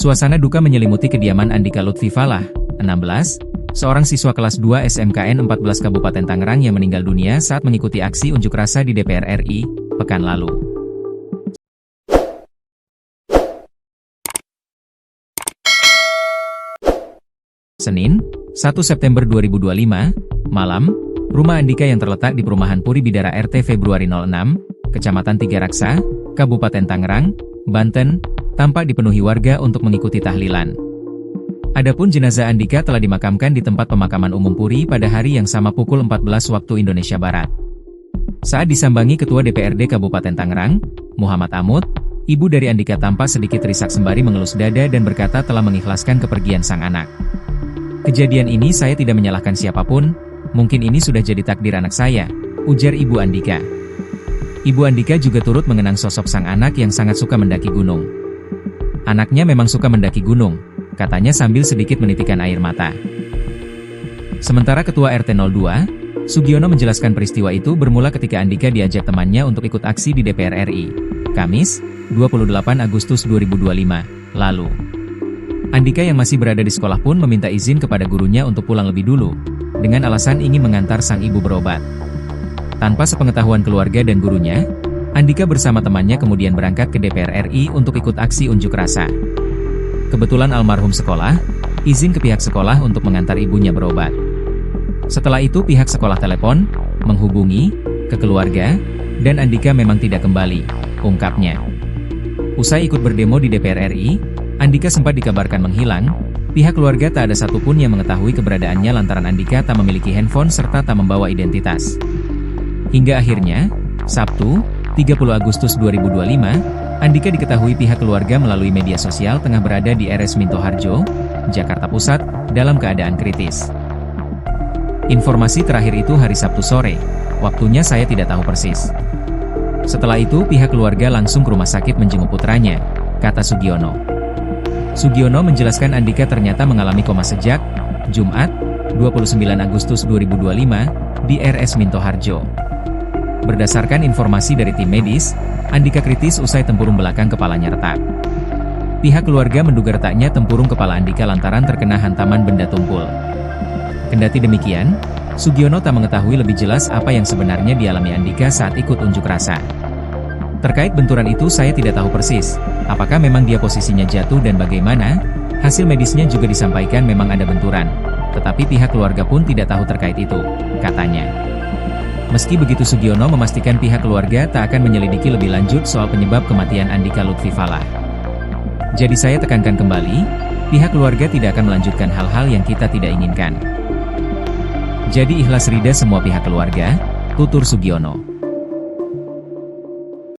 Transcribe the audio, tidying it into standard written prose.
Suasana duka menyelimuti kediaman Andika Lutfi Falah, 16, seorang siswa kelas 2 SMKN 14 Kabupaten Tangerang yang meninggal dunia saat mengikuti aksi unjuk rasa di DPR RI, pekan lalu. Senin, 1 September 2025, malam, rumah Andika yang terletak di Perumahan Puri Bidara RT Februari 06, Kecamatan Tiga Raksa, Kabupaten Tangerang, Banten, tampak dipenuhi warga untuk mengikuti tahlilan. Adapun jenazah Andika telah dimakamkan di tempat pemakaman umum Puri pada hari yang sama pukul 14 waktu Indonesia Barat. Saat disambangi Ketua DPRD Kabupaten Tangerang, Muhammad Amut, ibu dari Andika tampak sedikit risak sembari mengelus dada dan berkata telah mengikhlaskan kepergian sang anak. Kejadian ini saya tidak menyalahkan siapapun, mungkin ini sudah jadi takdir anak saya, ujar Ibu Andika. Ibu Andika juga turut mengenang sosok sang anak yang sangat suka mendaki gunung. Anaknya memang suka mendaki gunung, katanya sambil sedikit menitikan air mata. Sementara Ketua RT 02, Sugiono menjelaskan peristiwa itu bermula ketika Andika diajak temannya untuk ikut aksi di DPR RI, Kamis, 28 Agustus 2025, lalu. Andika yang masih berada di sekolah pun meminta izin kepada gurunya untuk pulang lebih dulu, dengan alasan ingin mengantar sang ibu berobat. Tanpa sepengetahuan keluarga dan gurunya, Andika bersama temannya kemudian berangkat ke DPR RI untuk ikut aksi unjuk rasa. Kebetulan almarhum sekolah, izin ke pihak sekolah untuk mengantar ibunya berobat. Setelah itu pihak sekolah telepon, menghubungi, ke keluarga, dan Andika memang tidak kembali, ungkapnya. Usai ikut berdemo di DPR RI, Andika sempat dikabarkan menghilang, pihak keluarga tak ada satupun yang mengetahui keberadaannya lantaran Andika tak memiliki handphone serta tak membawa identitas. Hingga akhirnya, Sabtu, 30 Agustus 2025, Andika diketahui pihak keluarga melalui media sosial tengah berada di RS Minto Harjo, Jakarta Pusat, dalam keadaan kritis. Informasi terakhir itu hari Sabtu sore, waktunya saya tidak tahu persis. Setelah itu pihak keluarga langsung ke rumah sakit menjenguk putranya, kata Sugiono. Sugiono menjelaskan Andika ternyata mengalami koma sejak Jumat, 29 Agustus 2025, di RS Minto Harjo. Berdasarkan informasi dari tim medis, Andika kritis usai tempurung belakang kepalanya retak. Pihak keluarga menduga retaknya tempurung kepala Andika lantaran terkena hantaman benda tumpul. Kendati demikian, Sugiono tak mengetahui lebih jelas apa yang sebenarnya dialami Andika saat ikut unjuk rasa. Terkait benturan itu saya tidak tahu persis, apakah memang dia posisinya jatuh dan bagaimana, hasil medisnya juga disampaikan memang ada benturan, tetapi pihak keluarga pun tidak tahu terkait itu, katanya. Meski begitu Sugiono memastikan pihak keluarga tak akan menyelidiki lebih lanjut soal penyebab kematian Andika Lutfi Falah. Jadi saya tekankan kembali, pihak keluarga tidak akan melanjutkan hal-hal yang kita tidak inginkan. Jadi ikhlas rida semua pihak keluarga, tutur Sugiono.